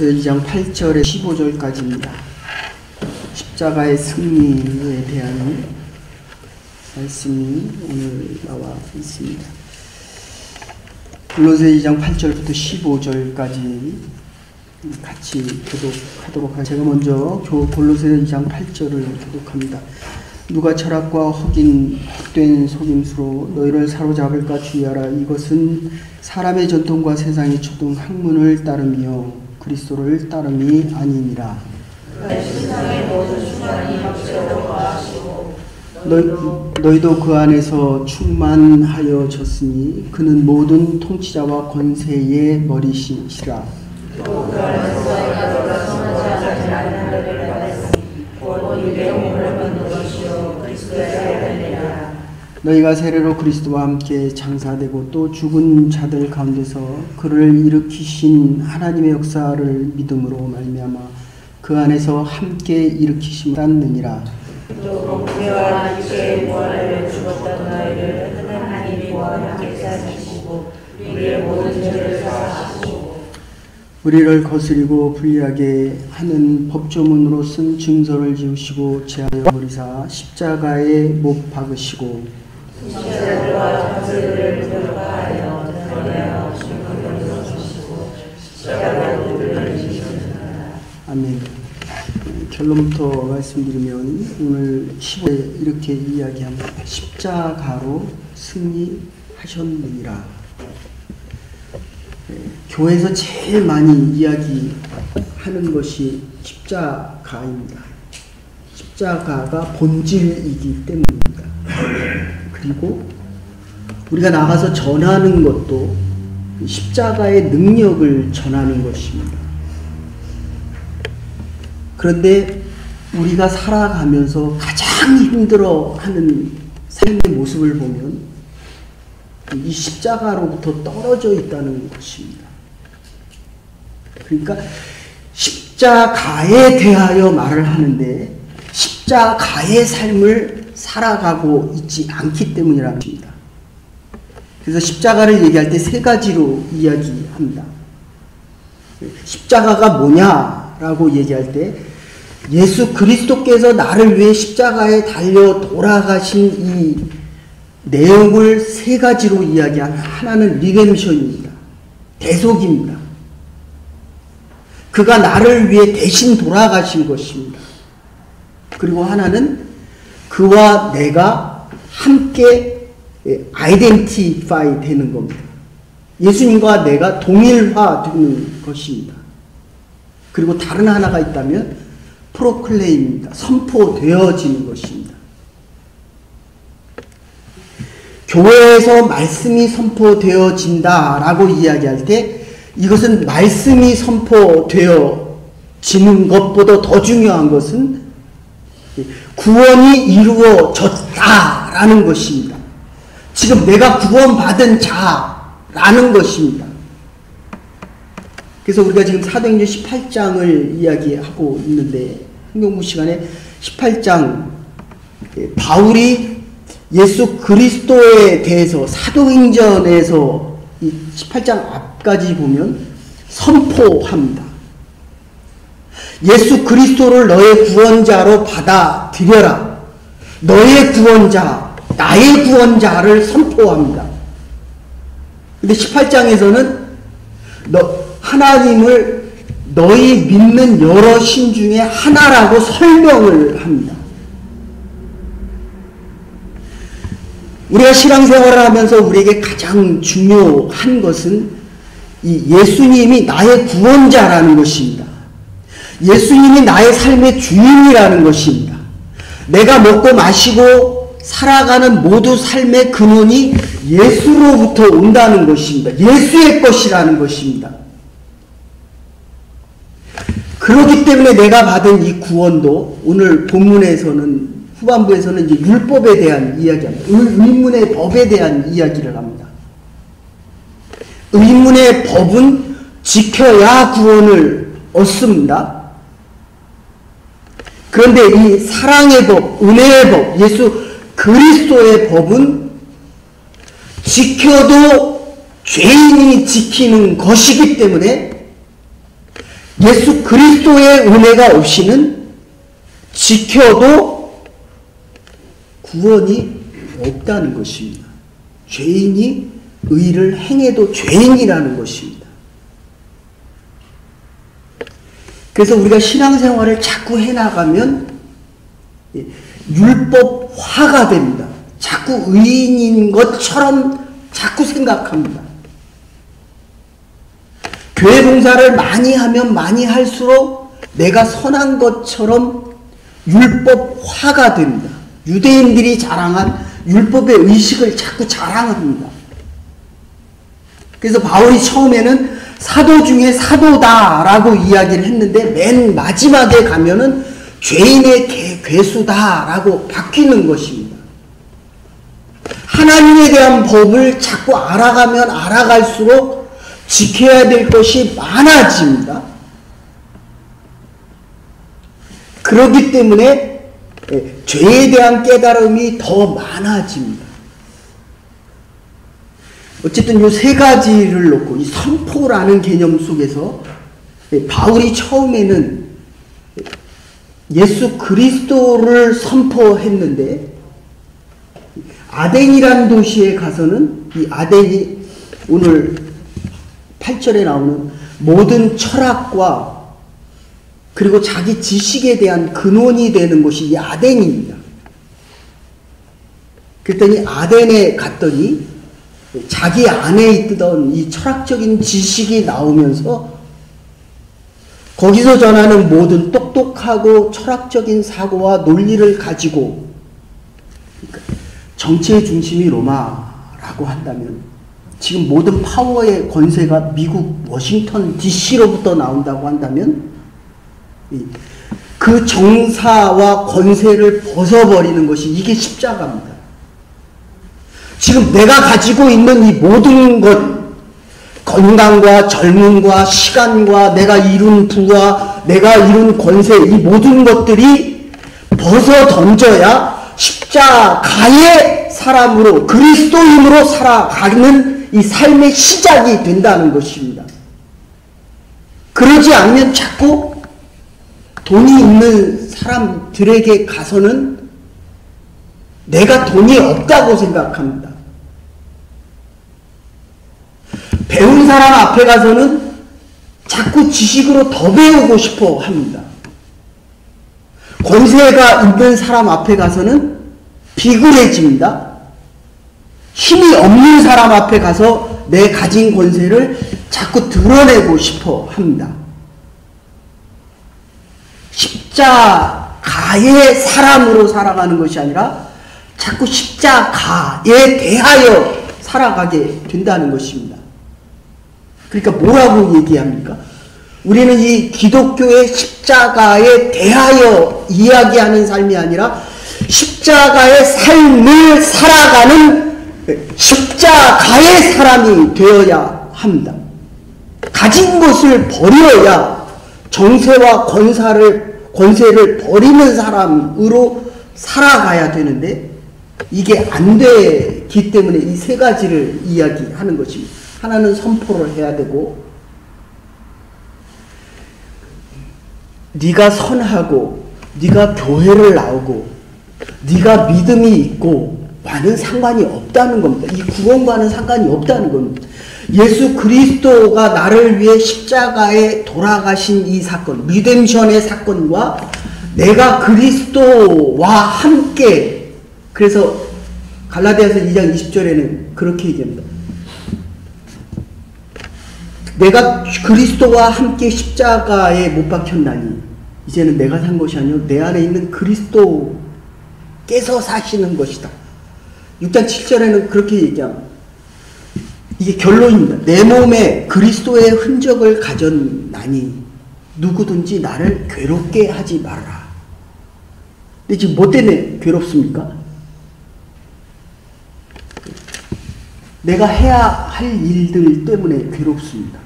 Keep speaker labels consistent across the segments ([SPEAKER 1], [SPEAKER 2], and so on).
[SPEAKER 1] 2장 8절에 15절까지입니다. 십자가의 승리에 대한 말씀이 오늘 나와 있습니다. 골로새 2장 8절부터 15절까지 같이 교독하도록 하겠습니다. 제가 먼저 골로새 2장 8절을 교독합니다. 누가 철학과 헛된 속임수로 너희를 사로잡을까 주의하라. 이것은 사람의 전통과 세상의 초등 학문을 따르며 그리스도를 따름이 아니니라. 너희도 그 안에서 충만하여졌으니 그는 모든 통치자와 권세의 머리시라. 너희가 세례로 그리스도와 함께 장사되고 또 죽은 자들 가운데서 그를 일으키신 하나님의 역사를 믿음으로 말미암아 그 안에서 함께 일으키심을 받느니라.
[SPEAKER 2] 또 공회와 함께 부활하여 죽었던 너희를 하나님이 함께 살리시고 우리의 모든 죄를 사하시고
[SPEAKER 1] 우리를 거스리고 불리하게 하는 법조문으로 쓴 증서를 지우시고 제하여 버리사 십자가에 못 박으시고
[SPEAKER 2] 신자들과 장세들을 결박하여 너희와 신분을 주시고 십자가로 우리를 지으셨느니라.
[SPEAKER 1] 아멘. 결론부터 말씀드리면 오늘 15에 이렇게 이야기합니다. 십자가로 승리하셨느니라. 교회에서 제일 많이 이야기하는 것이 십자가입니다. 십자가가 본질이기 때문입니다. 그리고 우리가 나가서 전하는 것도 십자가의 능력을 전하는 것입니다. 그런데 우리가 살아가면서 가장 힘들어하는 삶의 모습을 보면 이 십자가로부터 떨어져 있다는 것입니다. 그러니까 십자가에 대하여 말을 하는데 십자가의 삶을 살아가고 있지 않기 때문이라는 것입니다. 그래서 십자가를 얘기할 때 세 가지로 이야기합니다. 십자가가 뭐냐라고 얘기할 때 예수 그리스도께서 나를 위해 십자가에 달려 돌아가신 이 내용을 세 가지로 이야기하면 하나는 리뎀션입니다. 대속입니다. 그가 나를 위해 대신 돌아가신 것입니다. 그리고 하나는 그와 내가 함께 아이덴티파이 되는 겁니다. 예수님과 내가 동일화되는 것입니다. 그리고 다른 하나가 있다면 프로클레임입니다. 선포되어지는 것입니다. 교회에서 말씀이 선포되어진다라고 이야기할 때 이것은 말씀이 선포되어지는 것보다 더 중요한 것은 구원이 이루어졌다라는 것입니다. 지금 내가 구원받은 자라는 것입니다. 그래서 우리가 지금 사도행전 18장을 이야기하고 있는데 성경공부 시간에 18장 바울이 예수 그리스도에 대해서 사도행전에서 이 18장 앞까지 보면 선포합니다. 예수 그리스도를 너의 구원자로 받아들여라. 너의 구원자, 나의 구원자를 선포합니다. 근데 18장에서는 하나님을 너희 믿는 여러 신 중에 하나라고 설명을 합니다. 우리가 신앙생활을 하면서 우리에게 가장 중요한 것은 이 예수님이 나의 구원자라는 것입니다. 예수님이 나의 삶의 주인이라는 것입니다. 내가 먹고 마시고 살아가는 모두 삶의 근원이 예수로부터 온다는 것입니다. 예수의 것이라는 것입니다. 그렇기 때문에 내가 받은 이 구원도 오늘 본문에서는 후반부에서는 이제 율법에 대한 이야기합니다. 의문의 법에 대한 이야기를 합니다. 의문의 법은 지켜야 구원을 얻습니다. 그런데 이 사랑의 법, 은혜의 법, 예수 그리스도의 법은 지켜도 죄인이 지키는 것이기 때문에 예수 그리스도의 은혜가 없이는 지켜도 구원이 없다는 것입니다. 죄인이 의를 행해도 죄인이라는 것입니다. 그래서 우리가 신앙생활을 자꾸 해나가면 율법화가 됩니다. 자꾸 의인인 것처럼 자꾸 생각합니다. 교회 봉사를 많이 하면 많이 할수록 내가 선한 것처럼 율법화가 됩니다. 유대인들이 자랑한 율법의 의식을 자꾸 자랑합니다. 그래서 바울이 처음에는 사도 중에 사도다라고 이야기를 했는데 맨 마지막에 가면은 죄인의 괴수다라고 바뀌는 것입니다. 하나님에 대한 법을 자꾸 알아가면 알아갈수록 지켜야 될 것이 많아집니다. 그렇기 때문에 죄에 대한 깨달음이 더 많아집니다. 어쨌든 이 세 가지를 놓고 이 선포라는 개념 속에서 바울이 처음에는 예수 그리스도를 선포했는데 아덴이라는 도시에 가서는 이 아덴이 오늘 8절에 나오는 모든 철학과 그리고 자기 지식에 대한 근원이 되는 곳이 이 아덴입니다. 그랬더니 아덴에 갔더니 자기 안에 있던 이 철학적인 지식이 나오면서 거기서 전하는 모든 똑똑하고 철학적인 사고와 논리를 가지고 정치의 중심이 로마라고 한다면 지금 모든 파워의 권세가 미국 워싱턴 DC로부터 나온다고 한다면 그 정사와 권세를 벗어버리는 것이 이게 십자가입니다. 지금 내가 가지고 있는 이 모든 것, 건강과 젊음과 시간과 내가 이룬 부와 내가 이룬 권세, 이 모든 것들이 벗어 던져야 십자가의 사람으로 그리스도인으로 살아가는 이 삶의 시작이 된다는 것입니다. 그러지 않으면 자꾸 돈이 있는 사람들에게 가서는 내가 돈이 없다고 생각합니다. 배운 사람 앞에 가서는 자꾸 지식으로 더 배우고 싶어 합니다. 권세가 있는 사람 앞에 가서는 비굴해집니다. 힘이 없는 사람 앞에 가서 내 가진 권세를 자꾸 드러내고 싶어 합니다. 십자가의 사람으로 살아가는 것이 아니라 자꾸 십자가에 대하여 살아가게 된다는 것입니다. 그러니까 뭐라고 얘기합니까? 우리는 이 기독교의 십자가에 대하여 이야기하는 삶이 아니라 십자가의 삶을 살아가는 십자가의 사람이 되어야 합니다. 가진 것을 버려야 정세와 권세를 버리는 사람으로 살아가야 되는데 이게 안 되기 때문에 이 세 가지를 이야기하는 것입니다. 하나는 선포를 해야 되고 네가 선하고 네가 교회를 나오고 네가 믿음이 있고 와는 상관이 없다는 겁니다. 이 구원과는 상관이 없다는 겁니다. 예수 그리스도가 나를 위해 십자가에 돌아가신 이 사건, 리뎀션의 사건과 내가 그리스도와 함께, 그래서 갈라디아서 2장 20절에는 그렇게 얘기합니다. 내가 그리스도와 함께 십자가에 못 박혔나니 이제는 내가 산 것이 아니요 내 안에 있는 그리스도께서 사시는 것이다. 6장 7절에는 그렇게 얘기합니다. 이게 결론입니다. 내 몸에 그리스도의 흔적을 가졌나니 누구든지 나를 괴롭게 하지 말라. 근데 지금 뭐 때문에 괴롭습니까? 내가 해야 할 일들 때문에 괴롭습니다.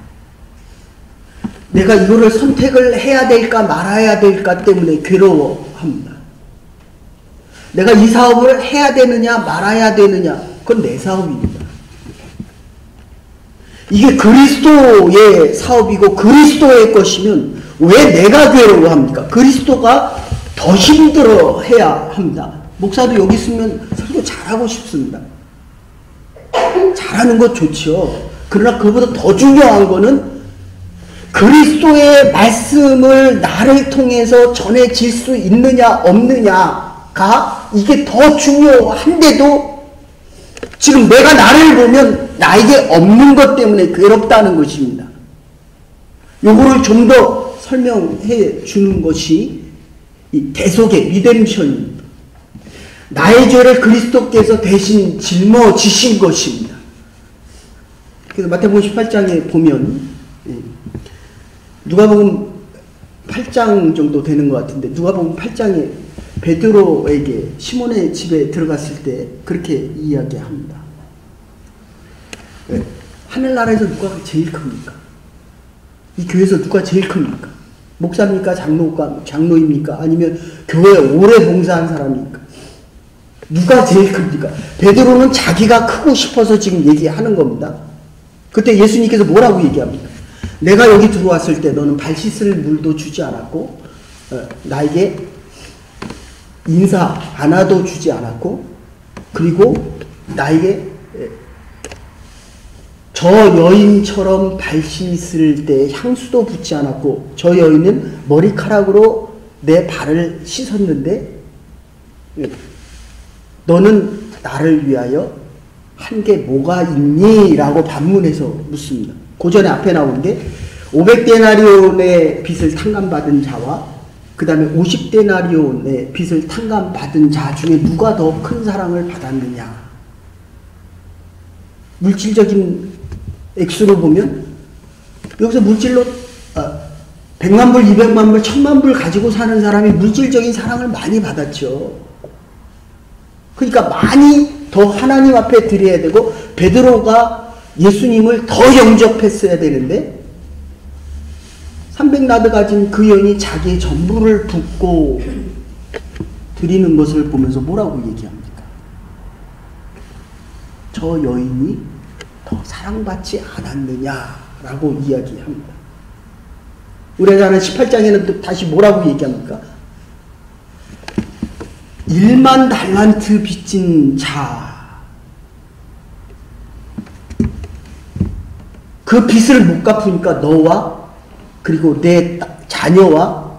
[SPEAKER 1] 내가 이거를 선택을 해야 될까 말아야 될까 때문에 괴로워합니다. 내가 이 사업을 해야 되느냐 말아야 되느냐 그건 내 사업입니다. 이게 그리스도의 사업이고 그리스도의 것이면 왜 내가 괴로워합니까? 그리스도가 더 힘들어해야 합니다. 목사도 여기 있으면 설교 잘하고 싶습니다. 잘하는 것 좋죠. 그러나 그보다 더 중요한 거는 그리스도의 말씀을 나를 통해서 전해질 수 있느냐 없느냐가 이게 더 중요한데도 지금 내가 나를 보면 나에게 없는 것 때문에 괴롭다는 것입니다. 요거를 좀 더 설명해 주는 것이 이 대속의 리뎀션입니다. 나의 죄를 그리스도께서 대신 짊어지신 것입니다. 그래서 마태복음 18장에 보면 누가복음 8장 정도 되는 것 같은데 누가복음 8장에 베드로에게 시몬의 집에 들어갔을 때 그렇게 이야기합니다. 하늘나라에서 누가 제일 큽니까? 이 교회에서 누가 제일 큽니까? 목사입니까? 장로입니까? 아니면 교회에 오래 봉사한 사람입니까? 누가 제일 큽니까? 베드로는 자기가 크고 싶어서 지금 얘기하는 겁니다. 그때 예수님께서 뭐라고 얘기합니까? 내가 여기 들어왔을 때 너는 발 씻을 물도 주지 않았고 나에게 인사 안아도 주지 않았고 그리고 나에게 저 여인처럼 발 씻을 때 향수도 붓지 않았고 저 여인은 머리카락으로 내 발을 씻었는데 너는 나를 위하여 한 게 뭐가 있니? 라고 반문해서 묻습니다. 고전에 앞에 나온 게 500데나리온의 빚을 탕감받은 자와 그 다음에 50데나리온의 빚을 탕감받은 자 중에 누가 더 큰 사랑을 받았느냐. 물질적인 액수로 보면 여기서 물질로 100만 불, 200만 불, 1000만 불 가지고 사는 사람이 물질적인 사랑을 많이 받았죠. 그러니까 많이 더 하나님 앞에 드려야 되고 베드로가 예수님을 더 영접했어야 되는데 300나드 가진 그 여인이 자기의 전부를 붓고 드리는 것을 보면서 뭐라고 얘기합니까? 저 여인이 더 사랑받지 않았느냐라고 이야기합니다. 우리가 아는 18장에는 또 다시 뭐라고 얘기합니까? 1만 달란트 빚진 자, 그 빚을 못 갚으니까 너와 그리고 내 자녀와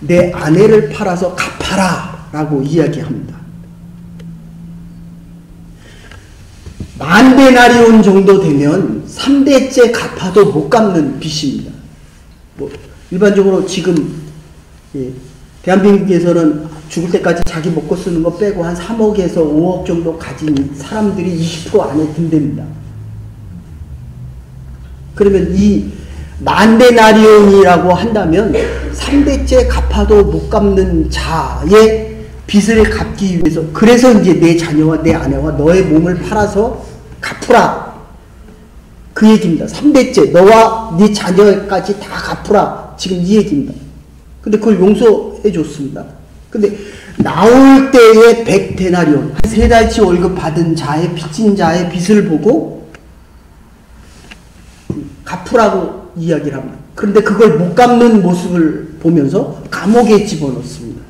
[SPEAKER 1] 내 아내를 팔아서 갚아라 라고 이야기합니다. 10,000데나리온 정도 되면 3대째 갚아도 못 갚는 빚입니다. 일반적으로 지금 대한민국에서는 죽을 때까지 자기 먹고 쓰는 거 빼고 한 3억에서 5억 정도 가진 사람들이 20% 안에 든답니다. 그러면 이 10,000데나리온이라고 한다면 3대째 갚아도 못 갚는 자의 빚을 갚기 위해서 그래서 이제 내 자녀와 내 아내와 너의 몸을 팔아서 갚으라. 그 얘기입니다. 3대째 너와 네 자녀까지 다 갚으라. 지금 이 얘기입니다. 근데 그걸 용서해 줬습니다. 근데 나올 때의 100데나리온 한 3달치 월급 받은 자의 빚진 자의 빚을 보고 갚으라고 이야기를 합니다. 그런데 그걸 못 갚는 모습을 보면서 감옥에 집어넣습니다.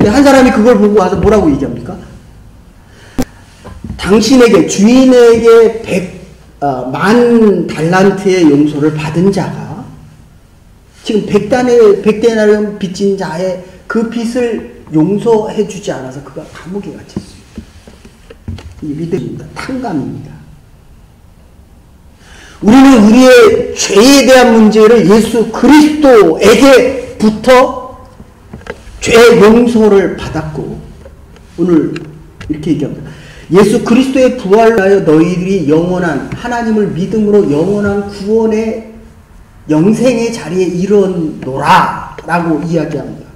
[SPEAKER 1] 한 사람이 그걸 보고 와서 뭐라고 얘기합니까? 당신에게 주인에게 10,000달란트의 용서를 받은 자가 지금 100데나리온 빚진 자의 그 빚을 용서해 주지 않아서 그가 감옥에 갇혔습니다. 이 믿음입니다. 탕감입니다. 우리는 우리의 죄에 대한 문제를 예수 그리스도에게부터 죄 용서를 받았고 오늘 이렇게 얘기합니다. 예수 그리스도의 부활을 하여 너희들이 영원한 하나님을 믿음으로 영원한 구원의 영생의 자리에 이르노라 라고 이야기합니다.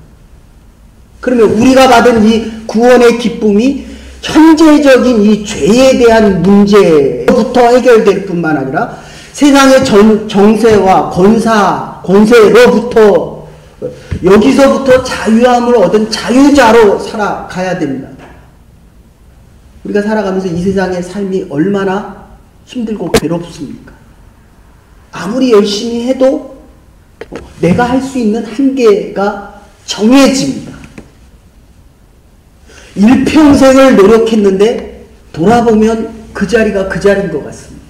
[SPEAKER 1] 그러면 우리가 받은 이 구원의 기쁨이 현재적인 이 죄에 대한 문제부터 해결될 뿐만 아니라 세상의 정세와 권세로부터 여기서부터 자유함을 얻은 자유자로 살아가야 됩니다. 우리가 살아가면서 이 세상의 삶이 얼마나 힘들고 괴롭습니까? 아무리 열심히 해도 내가 할 수 있는 한계가 정해집니다. 일평생을 노력했는데 돌아보면 그 자리가 그 자리인 것 같습니다.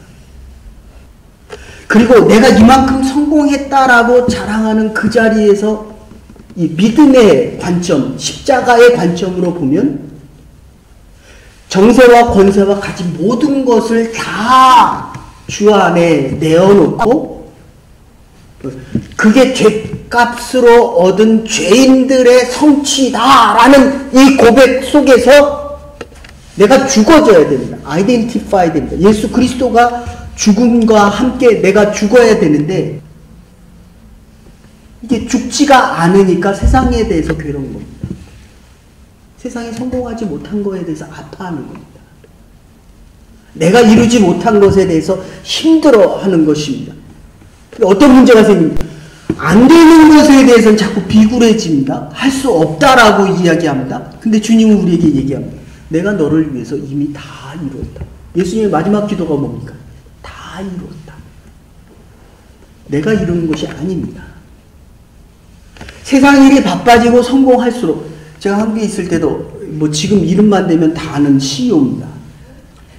[SPEAKER 1] 그리고 내가 이만큼 성공했다라고 자랑하는 그 자리에서 이 믿음의 관점, 십자가의 관점으로 보면 정세와 권세와 가진 모든 것을 다 주 안에 내어놓고 그게 죄값으로 얻은 죄인들의 성취다라는 이 고백 속에서 내가 죽어져야 됩니다. 아이덴티파이 됩니다. 예수 그리스도가 죽음과 함께 내가 죽어야 되는데 이게 죽지가 않으니까 세상에 대해서 괴로운 겁니다. 세상에 성공하지 못한 거에 대해서 아파하는 겁니다. 내가 이루지 못한 것에 대해서 힘들어하는 것입니다. 어떤 문제가 생깁니다. 안 되는 것에 대해서는 자꾸 비굴해집니다. 할 수 없다라고 이야기합니다. 근데 주님은 우리에게 얘기합니다. 내가 너를 위해서 이미 다 이루었다. 예수님의 마지막 기도가 뭡니까? 다 이루었다. 내가 이루는 것이 아닙니다. 세상 일이 바빠지고 성공할수록 제가 한국에 있을 때도 지금 이름만 대면 다 아는 CEO입니다.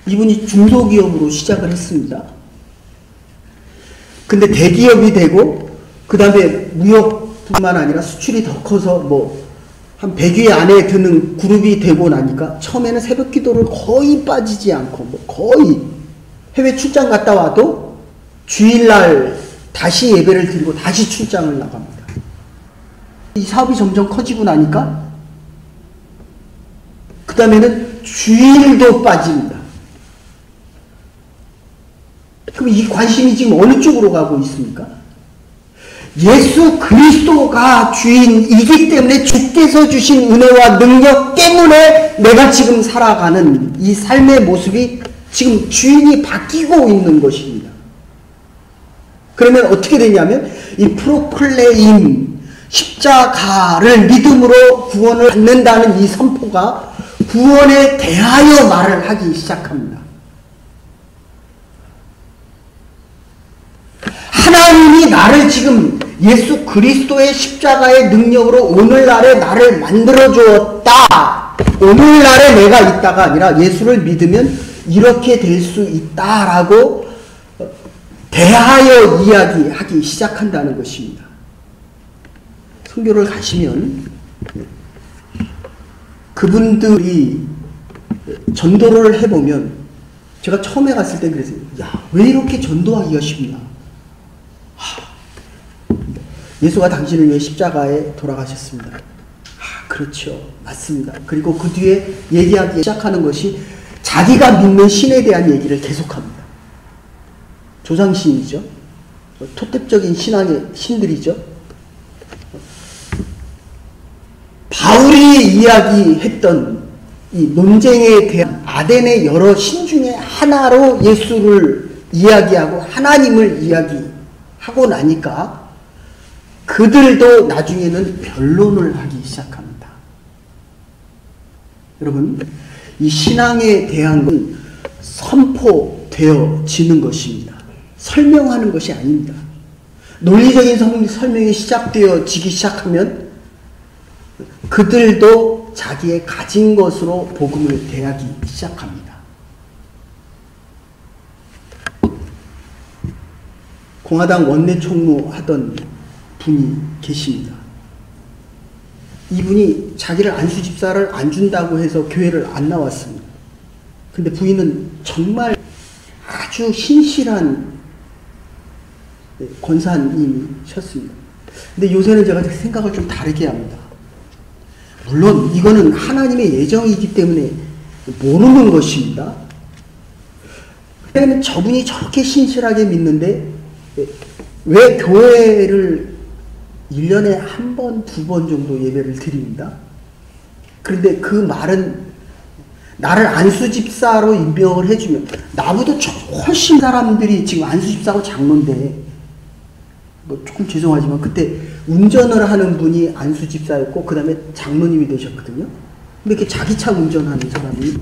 [SPEAKER 1] 이분이 중소기업으로 시작을 했습니다. 근데 대기업이 되고 그 다음에 무역뿐만 아니라 수출이 더 커서 한 100위 안에 드는 그룹이 되고 나니까 처음에는 새벽 기도를 거의 빠지지 않고 거의 해외 출장 갔다 와도 주일날 다시 예배를 드리고 다시 출장을 나갑니다. 이 사업이 점점 커지고 나니까 그 다음에는 주일도 빠집니다. 그럼 이 관심이 지금 어느 쪽으로 가고 있습니까? 예수 그리스도가 주인이기 때문에 주께서 주신 은혜와 능력 때문에 내가 지금 살아가는 이 삶의 모습이 지금 주인이 바뀌고 있는 것입니다. 그러면 어떻게 되냐면 이 프로클레임 십자가를 믿음으로 구원을 받는다는 이 선포가 구원에 대하여 말을 하기 시작합니다. 하나님이 나를 지금 예수 그리스도의 십자가의 능력으로 오늘날에 나를 만들어 주었다. 오늘날에 내가 있다가 아니라 예수를 믿으면 이렇게 될 수 있다라고 대하여 이야기하기 시작한다는 것입니다. 선교를 가시면 그분들이 전도를 해보면 제가 처음에 갔을 때 그랬어요. 야, 왜 이렇게 전도하기가 쉽나? 예수가 당신을 위해 십자가에 돌아가셨습니다. 그렇죠. 맞습니다. 그리고 그 뒤에 얘기하기 시작하는 것이 자기가 믿는 신에 대한 얘기를 계속합니다. 조상신이죠. 토탭적인 신앙의 신들이죠. 바울이 이야기했던 이 논쟁에 대한 아덴의 여러 신 중에 하나로 예수를 이야기하고 하나님을 이야기하고 나니까 그들도 나중에는 변론을 하기 시작합니다. 여러분, 이 신앙에 대한 건 선포되어지는 것입니다. 설명하는 것이 아닙니다. 논리적인 설명이 시작되어지기 시작하면 그들도 자기의 가진 것으로 복음을 대하기 시작합니다. 공화당 원내 총무하던 분이 계십니다. 이분이 자기를 안수집사를 안 준다고 해서 교회를 안 나왔습니다. 근데 부인은 정말 아주 신실한 권사님이셨습니다. 근데 요새는 제가 생각을 좀 다르게 합니다. 물론 이거는 하나님의 예정이기 때문에 모르는 것입니다. 왜냐하면 저분이 저렇게 신실하게 믿는데 왜 교회를 1년에 한 번, 두 번 정도 예배를 드립니다. 그런데 그 말은 나를 안수집사로 임명을 해주면 나보다 훨씬 사람들이 지금 안수집사고 장로인데 조금 죄송하지만 그때 운전을 하는 분이 안수집사였고 그 다음에 장로님이 되셨거든요. 근데 이렇게 자기 차 운전하는 사람이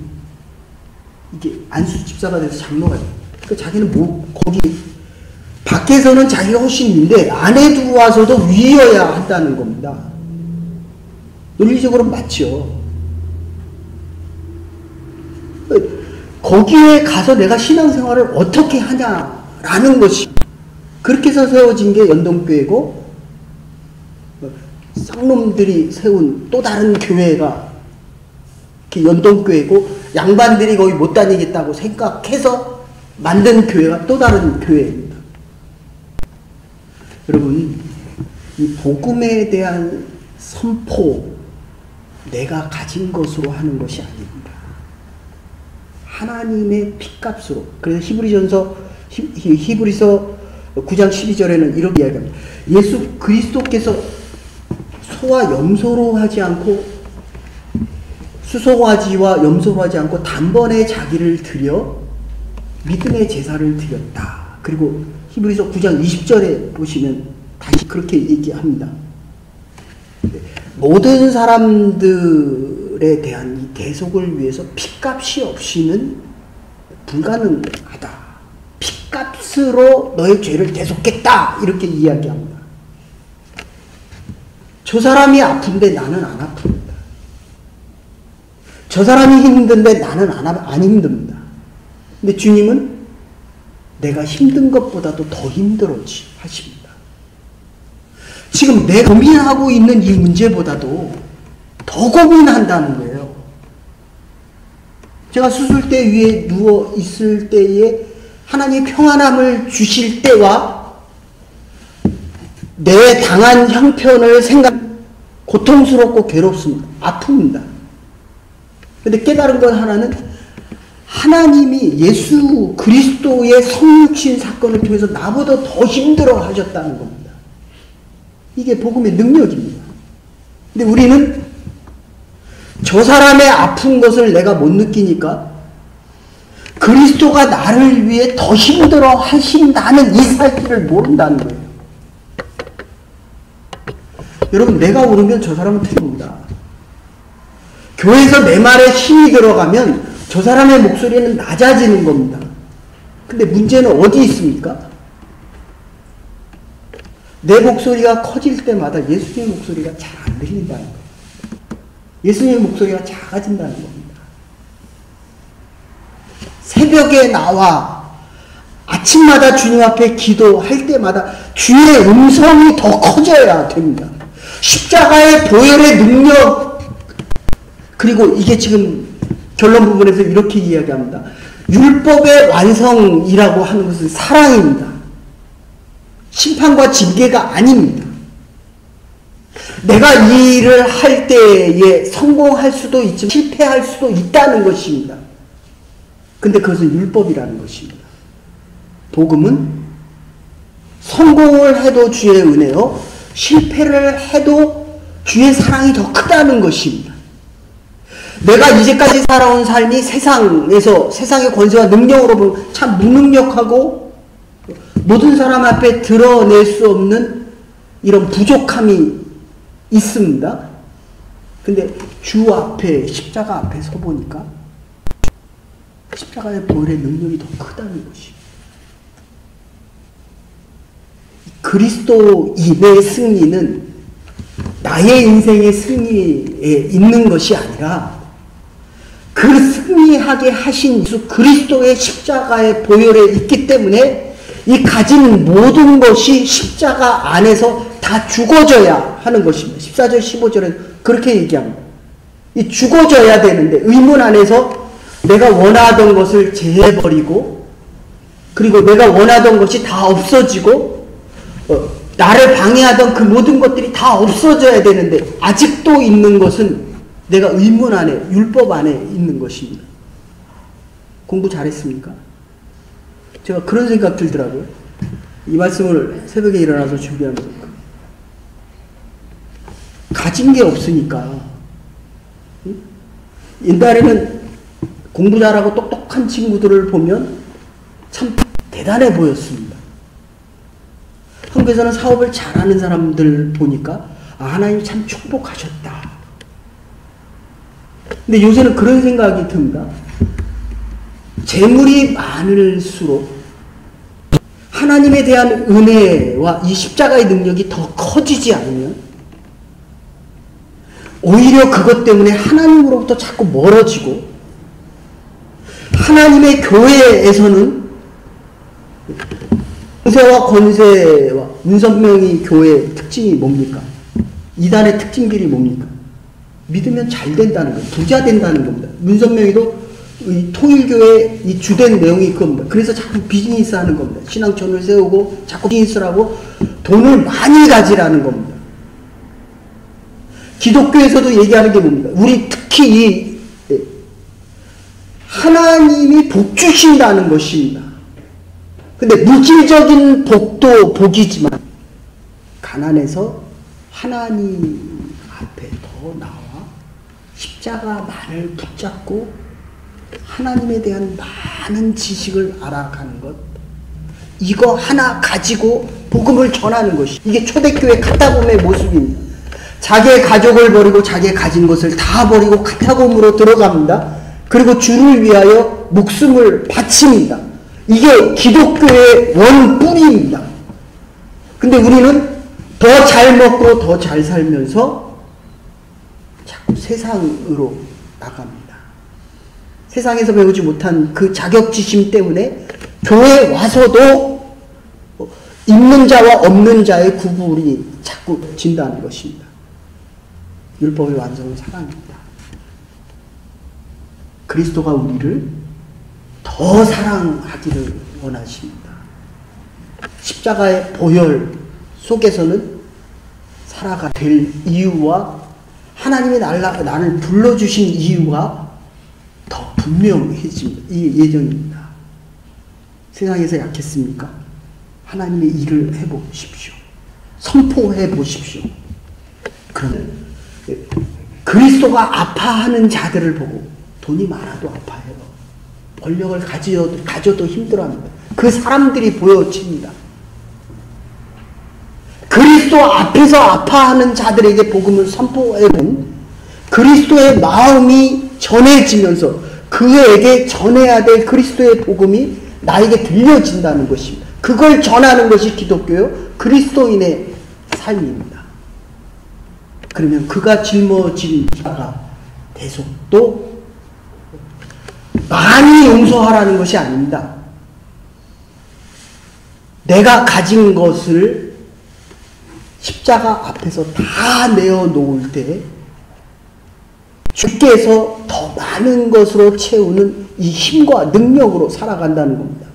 [SPEAKER 1] 이게 안수집사가 돼서 장로가 돼요. 그러니까 자기는 거기 밖에서는 자기가 훨씬인데 안에 두고 와서도 위여야 한다는 겁니다. 논리적으로 맞죠. 거기에 가서 내가 신앙생활을 어떻게 하냐라는 것이 그렇게 해서 세워진 게 연동교회고 쌍놈들이 세운 또 다른 교회가 연동교회고 양반들이 거기 못 다니겠다고 생각해서 만든 교회가 또 다른 교회입니다. 여러분, 이 복음에 대한 선포, 내가 가진 것으로 하는 것이 아닙니다. 하나님의 핏값으로. 그래서 히브리서 9장 12절에는 이렇게 이야기합니다. 예수 그리스도께서 소와 염소로 하지 않고 수소화지와 염소로 하지 않고 단번에 자기를 드려 믿음의 제사를 드렸다. 그리고 히브리서 9장 20절에 보시면 다시 그렇게 얘기합니다. 모든 사람들에 대한 이 대속을 위해서 핏값이 없이는 불가능하다. 핏값으로 너의 죄를 대속했다. 이렇게 이야기합니다. 저 사람이 아픈데 나는 안 아픕니다. 저 사람이 힘든데 나는 안 힘듭니다. 근데 주님은 내가 힘든 것보다도 더 힘들어지 하십니다. 지금 내가 고민하고 있는 이 문제보다도 더 고민한다는 거예요. 제가 수술대 위에 누워 있을 때에 하나님의 평안함을 주실 때와 내 당한 형편을 고통스럽고 괴롭습니다. 아픕니다. 근데 깨달은 건 하나는 하나님이 예수 그리스도의 성육신 사건을 통해서 나보다 더 힘들어 하셨다는 겁니다. 이게 복음의 능력입니다. 근데 우리는 저 사람의 아픈 것을 내가 못 느끼니까 그리스도가 나를 위해 더 힘들어 하신다는 이 사실을 모른다는 거예요. 여러분, 내가 오르면 저 사람은 틀립니다. 교회에서 내 말에 힘이 들어가면 저 사람의 목소리는 낮아지는 겁니다. 근데 문제는 어디 있습니까? 내 목소리가 커질 때마다 예수님의 목소리가 잘 안 들린다는 거예요. 예수님의 목소리가 작아진다는 겁니다. 새벽에 나와 아침마다 주님 앞에 기도할 때마다 주의 음성이 더 커져야 됩니다. 십자가의 보혈의 능력, 그리고 이게 지금 결론 부분에서 이렇게 이야기합니다. 율법의 완성이라고 하는 것은 사랑입니다. 심판과 징계가 아닙니다. 내가 이 일을 할 때에 성공할 수도 있지만 실패할 수도 있다는 것입니다. 근데 그것은 율법이라는 것입니다. 복음은 성공을 해도 주의 은혜요, 실패를 해도 주의 사랑이 더 크다는 것입니다. 내가 이제까지 살아온 삶이 세상에서 세상의 권세와 능력으로 보면 참 무능력하고 모든 사람 앞에 드러낼 수 없는 이런 부족함이 있습니다. 근데 주 앞에, 십자가 앞에 서 보니까 십자가의 보혈의 능력이 더 크다는 것입니다. 그리스도인의 승리는 나의 인생의 승리에 있는 것이 아니라 그 승리하게 하신 예수 그리스도의 십자가의 보혈에 있기 때문에 이 가진 모든 것이 십자가 안에서 다 죽어져야 하는 것입니다. 14절 15절에 그렇게 얘기합니다. 이 죽어져야 되는데 의문 안에서 내가 원하던 것을 제해버리고 그리고 내가 원하던 것이 다 없어지고 나를 방해하던 그 모든 것들이 다 없어져야 되는데 아직도 있는 것은 내가 의문 안에, 율법 안에 있는 것입니다. 공부 잘했습니까? 제가 그런 생각 들더라고요. 이 말씀을 새벽에 일어나서 준비하면서 가진 게 없으니까. 옛날에는 공부 잘하고 똑똑한 친구들을 보면 참 대단해 보였습니다. 한국에서는 사업을 잘하는 사람들 보니까 하나님 참 축복하셨다. 근데 요새는 그런 생각이 듭니다. 재물이 많을수록 하나님 하나님에 대한 은혜와 이 십자가의 능력이 더 커지지 않으면 오히려 그것 때문에 하나님으로부터 자꾸 멀어지고, 하나님의 교회에서는 권세와 권세와 문선명이 교회의 특징이 뭡니까? 이단의 특징들이 뭡니까? 믿으면 잘 된다는 거예요. 부자 된다는 겁니다. 문선명이도 이 통일교회의 이 주된 내용이 그겁니다. 그래서 자꾸 비즈니스 하는 겁니다. 신앙촌을 세우고 자꾸 비즈니스를 하고 돈을 많이 가지라는 겁니다. 기독교에서도 얘기하는 게 뭡니까? 우리 특히 하나님이 복 주신다는 것입니다. 근데 물질적인 복도 복이지만 가난해서 하나님 앞에 더 나와 십자가만을 붙잡고 하나님에 대한 많은 지식을 알아가는 것, 이거 하나 가지고 복음을 전하는 것이, 이게 초대교회 카타콤의 모습입니다. 자기의 가족을 버리고 자기의 가진 것을 다 버리고 카타콤으로 들어갑니다. 그리고 주를 위하여 목숨을 바칩니다. 이게 기독교의 원뿌리입니다. 근데 우리는 더 잘 먹고 더 잘 살면서 자꾸 세상으로 나갑니다. 세상에서 배우지 못한 그 자격지심 때문에 교회에 와서도 있는 자와 없는 자의 구분이 자꾸 진다는 것입니다. 율법의 완성은 사랑입니다. 그리스도가 우리를 더 사랑하기를 원하십니다. 십자가의 보혈 속에서는 살아가 될 이유와 하나님이 나를 불러주신 이유가 더 분명해집니다. 이 예정입니다. 세상에서 약했습니까? 하나님의 일을 해보십시오. 선포해 보십시오. 그러면 그리스도가 아파하는 자들을 보고 돈이 많아도 아파해요. 권력을 가져도 힘들어합니다. 그 사람들이 보여집니다. 그리스도 앞에서 아파하는 자들에게 복음을 선포해본 그리스도의 마음이 전해지면서 그에게 전해야 될 그리스도의 복음이 나에게 들려진다는 것입니다. 그걸 전하는 것이 기독교요 그리스도인의 삶입니다. 그러면 그가 짊어진 자가 대속도 많이 용서하라는 것이 아닙니다. 내가 가진 것을 십자가 앞에서 다 내어놓을 때 주께서 더 많은 것으로 채우는 이 힘과 능력으로 살아간다는 겁니다.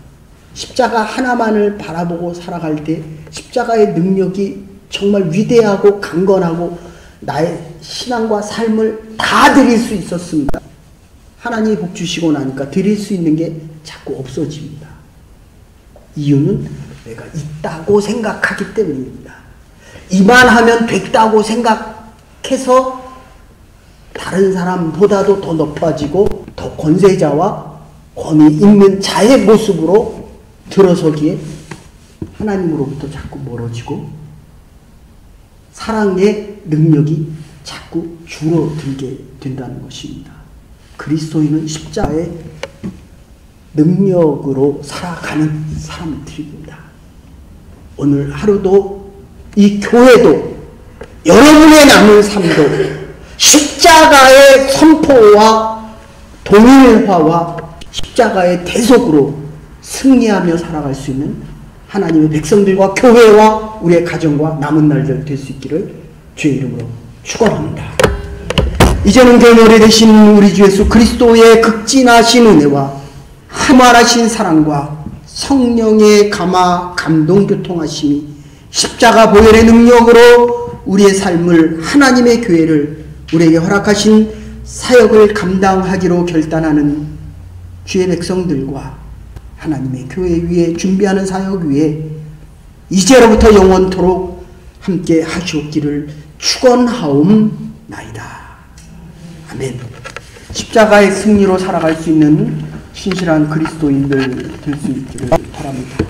[SPEAKER 1] 십자가 하나만을 바라보고 살아갈 때 십자가의 능력이 정말 위대하고 강건하고 나의 신앙과 삶을 다 드릴 수 있었습니다. 하나님이 복 주시고 나니까 드릴 수 있는 게 자꾸 없어집니다. 이유는 내가 있다고 생각하기 때문입니다. 이만하면 됐다고 생각해서 다른 사람보다도 더 높아지고 더 권세자와 권위 있는 자의 모습으로 들어서기에 하나님으로부터 자꾸 멀어지고 사랑의 능력이 자꾸 줄어들게 된다는 것입니다. 그리스도인은 십자가의 능력으로 살아가는 사람들입니다. 오늘 하루도 이 교회도 여러분의 남은 삶도 십자가의 선포와 동일화와 십자가의 대속으로 승리하며 살아갈 수 있는 하나님의 백성들과 교회와 우리의 가정과 남은 날들 될 수 있기를 주의 이름으로 축원합니다. 이제는 그 오래 되신 우리 주 예수 그리스도의 극진하신 은혜와 하말하신 사랑과 성령의 감동 교통하심이 십자가 보혈의 능력으로 우리의 삶을 하나님의 교회를 우리에게 허락하신 사역을 감당하기로 결단하는 주의 백성들과 하나님의 교회 위에 준비하는 사역 위에 이제로부터 영원토록 함께 하시옵기를 축원하옵나이다. 아멘. 십자가의 승리로 살아갈 수 있는 신실한 그리스도인들 될 수 있기를 바랍니다.